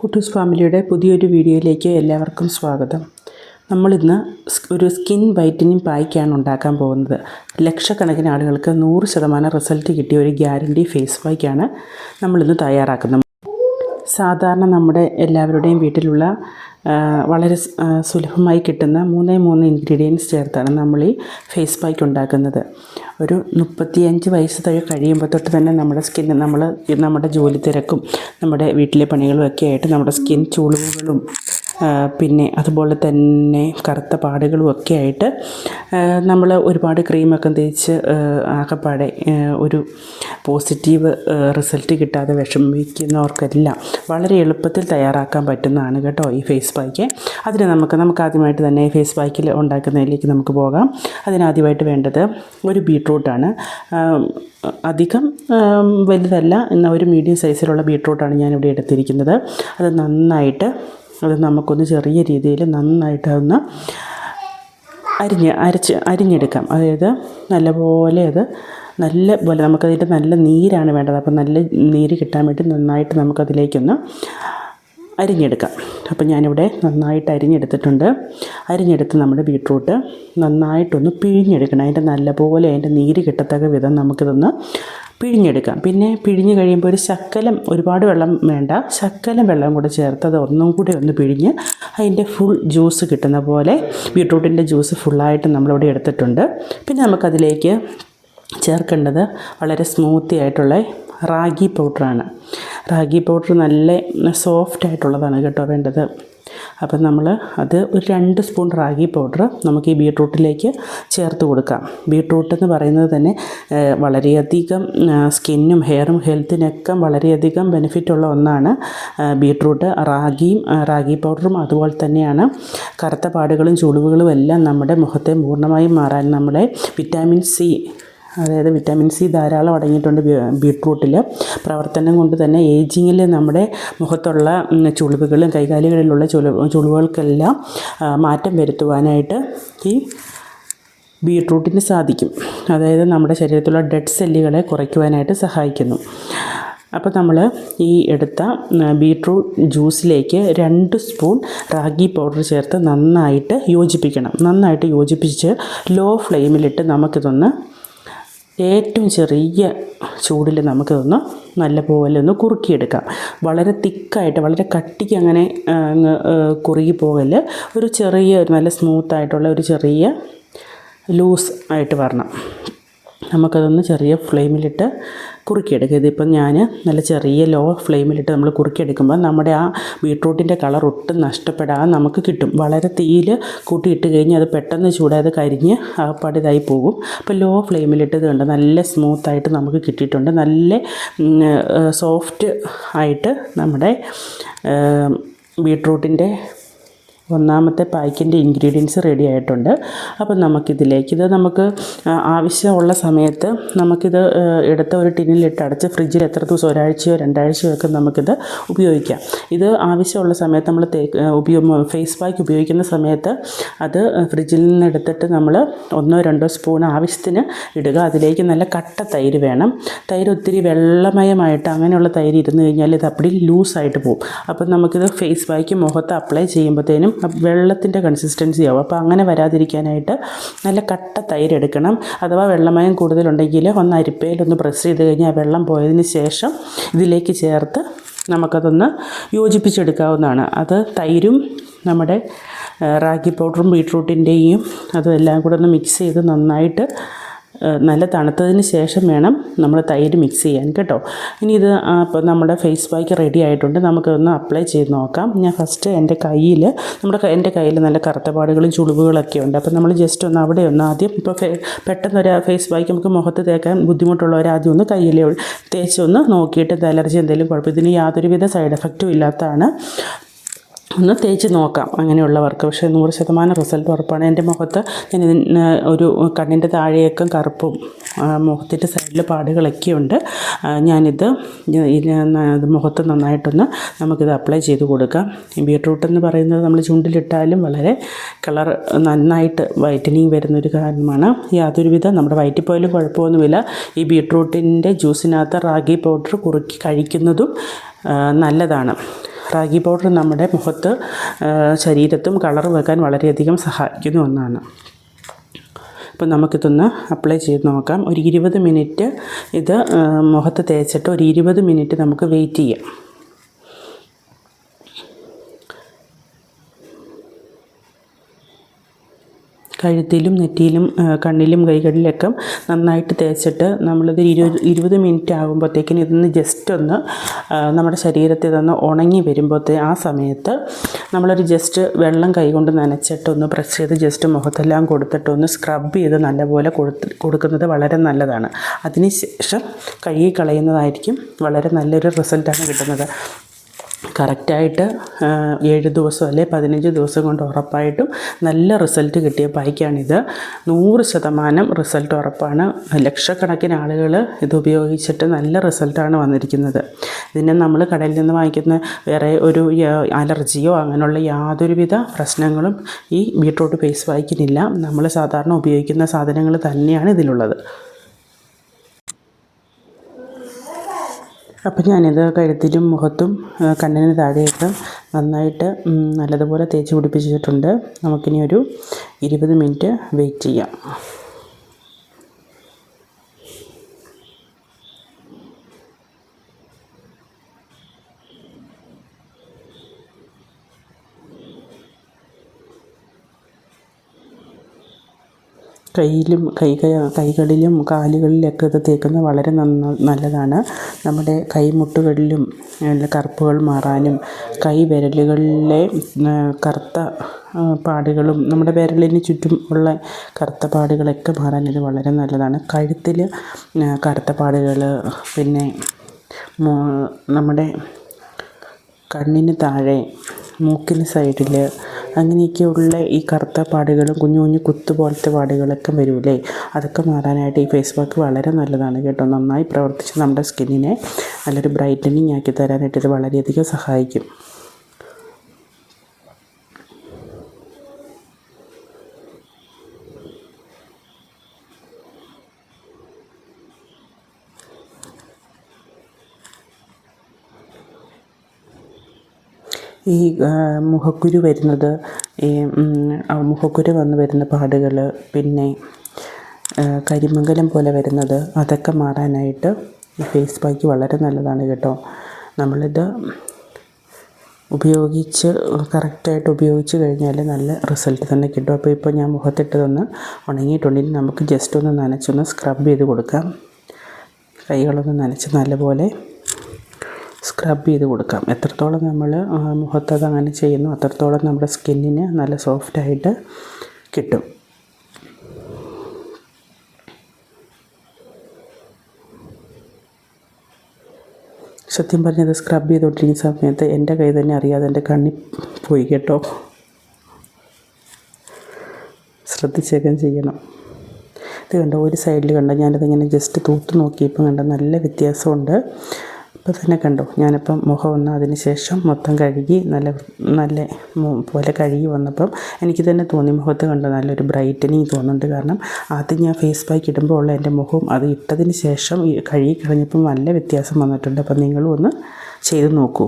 കുട്ടൂസ് ഫാമിലിയുടെ പുതിയൊരു വീഡിയോയിലേക്ക് എല്ലാവർക്കും സ്വാഗതം. നമ്മളിന്ന് ഒരു സ്കിൻ വൈറ്റനിങ് പായ്ക്കാണ് ഉണ്ടാക്കാൻ പോകുന്നത്. ലക്ഷക്കണക്കിന് ആളുകൾക്ക് 100% റിസൾട്ട് കിട്ടിയ ഒരു ഗ്യാരണ്ടി ഫേസ് പായ്ക്കാണ് നമ്മളിന്ന് തയ്യാറാക്കുന്നത്. സാധാരണ നമ്മുടെ എല്ലാവരുടെയും വീട്ടിലുള്ള വളരെ സുലഭമായി കിട്ടുന്ന 3 ഇൻഗ്രീഡിയൻസ് ചേർത്താണ് നമ്മൾ ഈ ഫേസ് പായ്ക്ക് ഉണ്ടാക്കുന്നത്. ഒരു 35 വയസ്സ് കഴിയുമ്പോൾ തൊട്ട് തന്നെ നമ്മുടെ സ്കിൻ നമ്മുടെ ജോലി തിരക്കും നമ്മുടെ വീട്ടിലെ പണികളും ഒക്കെ ആയിട്ട് നമ്മുടെ സ്കിൻ ചുളിവുകളും പിന്നെ അതുപോലെ തന്നെ കറുത്ത പാടുകളും ഒക്കെ ആയിട്ട് നമ്മൾ ഒരുപാട് ക്രീമൊക്കെ തേച്ച് ആകെപ്പാടെ ഒരു പോസിറ്റീവ് റിസൾട്ട് കിട്ടാതെ വിഷമിക്കുന്നവർക്കെല്ലാം വളരെ എളുപ്പത്തിൽ തയ്യാറാക്കാൻ പറ്റുന്നതാണ് കേട്ടോ ഈ ഫേസ് പായ്ക്ക്. അതിന് നമുക്ക് ആദ്യമായിട്ട് തന്നെ ഫേസ് പായ്ക്കിൽ ഉണ്ടാക്കുന്നതിലേക്ക് നമുക്ക് പോകാം. അതിനാദ്യമായിട്ട് വേണ്ടത് ഒരു ബീട്രൂട്ടാണ്. അധികം വലുതല്ല, എന്നാൽ ഒരു മീഡിയം സൈസിലുള്ള ബീട്രൂട്ടാണ് ഞാനിവിടെ എടുത്തിരിക്കുന്നത്. അത് നമുക്കൊന്ന് ചെറിയ രീതിയിൽ നന്നായിട്ട് ഒന്ന് അരിഞ്ഞെടുക്കാം. അതായത് നല്ലപോലെ നമുക്കതിൻ്റെ നല്ല നീരാണ് വേണ്ടത്. അപ്പം നല്ല നീര് കിട്ടാൻ വേണ്ടി നന്നായിട്ട് നമുക്കതിലേക്കൊന്ന് അരിഞ്ഞെടുക്കാം. അപ്പം ഞാനിവിടെ നന്നായിട്ട് അരിഞ്ഞെടുത്തിട്ടുണ്ട്. അരിഞ്ഞെടുത്ത് നമ്മുടെ ബീട്രൂട്ട് നന്നായിട്ടൊന്ന് പിഴിഞ്ഞെടുക്കണം. അതിൻ്റെ നീര് കിട്ടത്തക്ക വിധം നമുക്കിതൊന്ന് പിഴിഞ്ഞെടുക്കാം. പിന്നെ പിഴിഞ്ഞ് കഴിയുമ്പോൾ ഒരുപാട് വെള്ളം വേണ്ട, ശകലം വെള്ളം കൂടെ ചേർത്ത് അത് ഒന്നും കൂടി ഒന്ന് പിഴിഞ്ഞ് അതിൻ്റെ ഫുൾ ജ്യൂസ് കിട്ടുന്ന പോലെ ബീട്രൂട്ടിൻ്റെ ജ്യൂസ് ഫുള്ളായിട്ട് നമ്മളിവിടെ എടുത്തിട്ടുണ്ട്. പിന്നെ നമുക്കതിലേക്ക് ചേർക്കേണ്ടത് വളരെ സ്മൂത്തി ആയിട്ടുള്ള റാഗി പൗഡറാണ്. റാഗി പൗഡർ നല്ല സോഫ്റ്റ് ആയിട്ടുള്ളതാണ് കേട്ടോ വേണ്ടത്. അപ്പം നമ്മൾ ഒരു 2 സ്പൂൺ റാഗി പൗഡർ നമുക്ക് ഈ ബീട്രൂട്ടിലേക്ക് ചേർത്ത് കൊടുക്കാം. ബീട്രൂട്ട് എന്ന് പറയുന്നത് തന്നെ വളരെയധികം സ്കിന്നും ഹെയറും ഹെൽത്തിനൊക്കെ വളരെയധികം ബെനിഫിറ്റുള്ള ഒന്നാണ് ബീട്രൂട്ട്. റാഗി പൗഡറും അതുപോലെ തന്നെയാണ് കറുത്ത പാടുകളും ചുളിവുകളും എല്ലാം നമ്മുടെ മുഖത്തെ പൂർണ്ണമായും മാറാൻ നമ്മളെ വിറ്റാമിൻ സി ധാരാളം അടങ്ങിയിട്ടുണ്ട് ബീട്രൂട്ടിൽ. പ്രവർത്തനം കൊണ്ട് തന്നെ ഏജിങ്ങിൽ നമ്മുടെ മുഖത്തുള്ള ചുളിവുകളും കൈകാലുകളിലുള്ള ചുളിവുകൾക്കെല്ലാം മാറ്റം വരുത്തുവാനായിട്ട് ഈ ബീട്രൂട്ടിന് സാധിക്കും. അതായത് നമ്മുടെ ശരീരത്തിലുള്ള ഡെഡ് സെല്ലുകളെ കുറയ്ക്കുവാനായിട്ട് സഹായിക്കുന്നു. അപ്പോൾ നമ്മൾ ഈ എടുത്ത ബീട്രൂട്ട് ജ്യൂസിലേക്ക് 2 സ്പൂൺ റാഗി പൗഡർ ചേർത്ത് നന്നായിട്ട് യോജിപ്പിച്ച് ലോ ഫ്ലെയിമിലിട്ട് നമുക്കിതൊന്ന് ഏറ്റവും ചെറിയ ചൂടിൽ നമുക്കിതൊന്ന് നല്ലപോലെ ഒന്ന് കുറുക്കിയെടുക്കാം. വളരെ തിക്കായിട്ട് വളരെ കട്ടിക്ക് അങ്ങനെ കുറുകി പോകല്. നല്ല സ്മൂത്തായിട്ടുള്ള ഒരു ചെറിയ ലൂസ് ആയിട്ട് വരണം. നമുക്കതൊന്ന് ചെറിയ ഫ്ലെയിമിലിട്ട് കുറുക്കിയെടുക്കുക. ഇതിപ്പം ഞാൻ നല്ല ചെറിയ ലോ ഫ്ലെയിമിലിട്ട് നമ്മൾ കുറുക്കിയെടുക്കുമ്പോൾ നമ്മുടെ ആ ബീട്രൂട്ടിൻ്റെ കളർ ഒട്ടും നഷ്ടപ്പെടാതെ നമുക്ക് കിട്ടും. വളരെ തീയിൽ കൂട്ടിയിട്ട് കഴിഞ്ഞാൽ അത് പെട്ടെന്ന് ചൂടായത് കരിഞ്ഞ് പടിതായി പോകും. അപ്പോൾ ലോ ഫ്ലെയിമിലിട്ട് ഇത് കണ്ട് നല്ല സ്മൂത്തായിട്ട് നമുക്ക് കിട്ടിയിട്ടുണ്ട്. നല്ല സോഫ്റ്റ് ആയിട്ട് നമ്മുടെ ബീട്രൂട്ടിൻ്റെ ഒന്നാമത്തെ പായ്ക്കിൻ്റെ ഇൻഗ്രീഡിയൻസ് റെഡി ആയിട്ടുണ്ട്. അപ്പം നമുക്ക് ആവശ്യമുള്ള സമയത്ത് നമുക്കിത് എടുത്ത ഒരു ടിന്നിലിട്ട് അടച്ച് ഫ്രിഡ്ജിൽ എത്ര ദിവസം, ഒരാഴ്ചയോ 2 ആഴ്ചയോ ഒക്കെ നമുക്കിത് ഉപയോഗിക്കാം. ഇത് ആവശ്യമുള്ള സമയത്ത് നമ്മൾ ഫേസ് പായ്ക്ക് ഉപയോഗിക്കുന്ന സമയത്ത് അത് ഫ്രിഡ്ജിൽ നിന്ന് എടുത്തിട്ട് നമ്മൾ 1-2 സ്പൂൺ ആവശ്യത്തിന് ഇടുക. അതിലേക്ക് നല്ല കട്ട തൈര് വേണം. തൈര് ഒത്തിരി വെള്ളമയമായിട്ട് അങ്ങനെയുള്ള തൈര് ഇരുന്ന് കഴിഞ്ഞാൽ ഇത് അപ്പടി ലൂസായിട്ട് പോകും. അപ്പം നമുക്കിത് ഫേസ് പായ്ക്ക് മുഖത്ത് അപ്ലൈ ചെയ്യുമ്പോഴത്തേനും വെള്ളത്തിൻ്റെ കൺസിസ്റ്റൻസി ആവും. അപ്പോൾ അങ്ങനെ വരാതിരിക്കാനായിട്ട് നല്ല കട്ട തൈര് എടുക്കണം. അഥവാ വെള്ളമയം കൂടുതലുണ്ടെങ്കിൽ ഒന്ന് അരിപ്പയിലൊന്ന് പ്രസ് ചെയ്ത് കഴിഞ്ഞാൽ ആ വെള്ളം പോയതിന് ശേഷം ഇതിലേക്ക് ചേർത്ത് നമുക്കതൊന്ന് യോജിപ്പിച്ചെടുക്കാവുന്നതാണ്. അത് തൈരും നമ്മുടെ റാഗി പൗഡറും ബീട്രൂട്ടിൻ്റെയും അതെല്ലാം കൂടെ ഒന്ന് മിക്സ് ചെയ്ത് നന്നായിട്ട് നല്ല തണുത്തതിന് ശേഷം വേണം നമ്മൾ തൈര് മിക്സ് ചെയ്യാൻ കേട്ടോ. ഇനി ഇത് ഇപ്പോൾ നമ്മുടെ ഫേസ് പായ്ക്ക് റെഡി ആയിട്ടുണ്ട്. നമുക്കൊന്ന് അപ്ലൈ ചെയ്ത് നോക്കാം. ഞാൻ ഫസ്റ്റ് എൻ്റെ കയ്യിൽ നല്ല കറുത്ത പാടുകളും ചുളിവുകളൊക്കെ ഉണ്ട്. അപ്പോൾ നമ്മൾ ജസ്റ്റ് ഒന്ന് ആദ്യം ഇപ്പോൾ പെട്ടെന്നൊരു ഫേസ് പായ്ക്ക് നമുക്ക് മുഖത്ത് തേക്കാൻ ബുദ്ധിമുട്ടുള്ളവർ ആദ്യം ഒന്ന് കയ്യിൽ തേച്ചൊന്ന് നോക്കിയിട്ട് അലർജി എന്തെങ്കിലും കുഴപ്പം, ഇതിന് യാതൊരുവിധ സൈഡ് എഫക്റ്റും ഇല്ലാത്തതാണ്. ഒന്ന് തേച്ച് നോക്കാം അങ്ങനെയുള്ളവർക്ക്. പക്ഷേ 100% റിസൾട്ട് ഉറപ്പാണ്. എൻ്റെ മുഖത്ത് ഒരു കണ്ണിൻ്റെ താഴെയൊക്കെ കറുപ്പും മുഖത്തിൻ്റെ സൈഡിൽ പാടുകളൊക്കെ ഉണ്ട്. ഞാനിത് മുഖത്ത് നന്നായിട്ടൊന്ന് നമുക്കിത് അപ്ലൈ ചെയ്ത് കൊടുക്കാം. ബീട്രൂട്ട് എന്ന് പറയുന്നത് നമ്മൾ ചുണ്ടിലിട്ടാലും വളരെ കളർ നന്നായിട്ട് വൈറ്റനിങ് വരുന്നൊരു കാരണമാണ്. യാതൊരുവിധ നമ്മുടെ വയറ്റിൽ പോയാലും കുഴപ്പമൊന്നുമില്ല. ഈ ബീട്രൂട്ടിൻ്റെ ജ്യൂസിനകത്ത് റാഗി പൗഡർ കുറുക്കി കഴിക്കുന്നതും നല്ലതാണ്. റാഗി പൗഡർ നമ്മുടെ മുഖത്ത് ശരീരത്തും കളർ വെക്കാൻ വളരെയധികം സഹായിക്കുന്ന ഒന്നാണ്. അപ്പോൾ നമുക്കിതൊന്ന് അപ്ലൈ ചെയ്ത് നോക്കാം. ഒരു 20 മിനിറ്റ് ഇത് മുഖത്ത് തേച്ചിട്ട് ഒരു 20 മിനിറ്റ് നമുക്ക് വെയിറ്റ് ചെയ്യാം. കഴുത്തിലും നെറ്റിയിലും കണ്ണിലും കൈകളിലൊക്കെ നന്നായിട്ട് തേച്ചിട്ട് നമ്മളിത് 20 മിനിറ്റ് ആകുമ്പോഴത്തേക്കിന് ഇതൊന്ന് ജസ്റ്റ് ഒന്ന് നമ്മുടെ ശരീരത്തിൽ ഇതൊന്ന് ഉണങ്ങി വരുമ്പോഴത്തേ ആ സമയത്ത് നമ്മളൊരു ജസ്റ്റ് വെള്ളം കൈകൊണ്ട് നനച്ചിട്ടൊന്ന് പ്രസ് ചെയ്ത് ജസ്റ്റ് മുഖത്തെല്ലാം കൊടുത്തിട്ടൊന്ന് സ്ക്രബ് ചെയ്ത് നല്ലപോലെ കൊടുക്കുന്നത് വളരെ നല്ലതാണ്. അതിനുശേഷം കഴുകി കളയുന്നതായിരിക്കും വളരെ നല്ലൊരു റിസൾട്ടാണ് കിട്ടുന്നത്. കറക്റ്റായിട്ട് 7 ദിവസം അല്ലെ 15 ദിവസം കൊണ്ട് ഉറപ്പായിട്ടും നല്ല റിസൾട്ട് കിട്ടിയ പായ്ക്കാണിത്. 100% റിസൾട്ട് ഉറപ്പാണ്. ലക്ഷക്കണക്കിന് ആളുകൾ ഇത് ഉപയോഗിച്ചിട്ട് നല്ല റിസൾട്ടാണ് വന്നിരിക്കുന്നത്. ഇതിന് നമ്മൾ കടയിൽ നിന്ന് വാങ്ങിക്കുന്ന വേറെ ഒരു അലർജിയോ അങ്ങനെയുള്ള യാതൊരുവിധ പ്രശ്നങ്ങളും ഈ ബീട്രൂട്ട് ഫേസ് പായ്ക്കിനില്ല. നമ്മൾ സാധാരണ ഉപയോഗിക്കുന്ന സാധനങ്ങൾ തന്നെയാണ് ഇതിലുള്ളത്. അപ്പം ഞാനിത് കഴുത്തിലും മുഖത്തും കണ്ണിന് താഴെയൊക്കെ നന്നായിട്ട് നല്ലതുപോലെ തേച്ച് പിടിപ്പിച്ചിട്ടുണ്ട്. നമുക്കിനി ഒരു 20 മിനിറ്റ് വെയിറ്റ് ചെയ്യാം. കൈകളിലും കാലുകളിലൊക്കെ ഇത് തേക്കുന്നത് വളരെ നല്ലതാണ്. നമ്മുടെ കൈമുട്ടുകളിലും കറുപ്പുകൾ മാറാനും കൈവിരലുകളിലെ കറുത്ത പാടുകളും നമ്മുടെ വിരലിന് ചുറ്റും ഉള്ള കറുത്ത പാടുകളൊക്കെ മാറാൻ ഇത് വളരെ നല്ലതാണ്. കഴുത്തിൽ കറുത്ത പാടുകൾ, പിന്നെ നമ്മുടെ കണ്ണിന് താഴെ, മൂക്കിന് സൈഡിൽ അങ്ങനെയൊക്കെയുള്ള ഈ കറുത്ത പാടുകളും കുഞ്ഞു കുഞ്ഞു കുത്തു പോലത്തെ പാടുകളൊക്കെ വരില്ലേ, അതൊക്കെ മാറാനായിട്ട് ഈ ഫേസ് പാക്ക് വളരെ നല്ലതാണ് കേട്ടോ. നന്നായി പ്രവർത്തിച്ച് നമ്മുടെ സ്കിന്നിനെ നല്ലൊരു ബ്രൈറ്റനിങ് ആക്കി തരാനായിട്ട് ഇത് വളരെയധികം സഹായിക്കും. ഈ മുഖക്കുരു വരുന്നത്, ഈ മുഖക്കുരു വന്ന് വരുന്ന പാടുകൾ, പിന്നെ കരിമംഗലം പോലെ വരുന്നത്, അതൊക്കെ മാറാനായിട്ട് ഈ ഫേസ് പാക്ക് വളരെ നല്ലതാണ് കേട്ടോ. നമ്മളിത് കറക്റ്റായിട്ട് ഉപയോഗിച്ച് കഴിഞ്ഞാൽ നല്ല റിസൾട്ട് തന്നെ കിട്ടും. അപ്പോൾ ഇപ്പോൾ ഞാൻ മുഖത്തിട്ടതൊന്ന് ഉണങ്ങിയിട്ടുണ്ടെങ്കിൽ നമുക്ക് ജസ്റ്റ് ഒന്ന് നനച്ചൊന്ന് സ്ക്രബ് ചെയ്ത് കൊടുക്കാം. കൈകളൊന്ന് നനച്ച് നല്ലപോലെ സ്ക്രബ് ചെയ്ത് കൊടുക്കാം. എത്രത്തോളം നമ്മൾ മുഖത്തത് അങ്ങനെ ചെയ്യുന്നു അത്രത്തോളം നമ്മുടെ സ്കിന്നിന് നല്ല സോഫ്റ്റായിട്ട് കിട്ടും. സത്യം പറഞ്ഞത് സ്ക്രബ് ചെയ്തുകൊണ്ടിരിക്കുന്ന സമയത്ത് എൻ്റെ കൈ തന്നെ അറിയാതെ എൻ്റെ കണ്ണിൽ പോയി കേട്ടോ. ശ്രദ്ധിച്ചേക്കാൻ ചെയ്യണം. ഇത് കണ്ടോ, ഒരു സൈഡിൽ കണ്ടോ, ഞാനിതിങ്ങനെ ജസ്റ്റ് തൂത്ത് നോക്കിയപ്പോൾ കണ്ടോ നല്ല വ്യത്യാസമുണ്ട്. ഇപ്പോൾ തന്നെ കണ്ടോ, ഞാനിപ്പം മുഖം ഒന്ന് അതിന് ശേഷം മൊത്തം കഴുകി നല്ല പോലെ കഴുകി വന്നപ്പം എനിക്ക് തന്നെ തോന്നി മുഖത്ത് കണ്ടോ നല്ലൊരു ബ്രൈറ്റനിങ് തോന്നുന്നുണ്ട്. കാരണം ആദ്യം ഞാൻ ഫേസ് പാക്ക് ഇടുമ്പോൾ ഉള്ള എൻ്റെ മുഖം അത് ഇട്ടതിന് ശേഷം കഴുകി കളഞ്ഞപ്പം നല്ല വ്യത്യാസം വന്നിട്ടുണ്ട്. അപ്പം നിങ്ങളും ഒന്ന് ചെയ്ത് നോക്കൂ.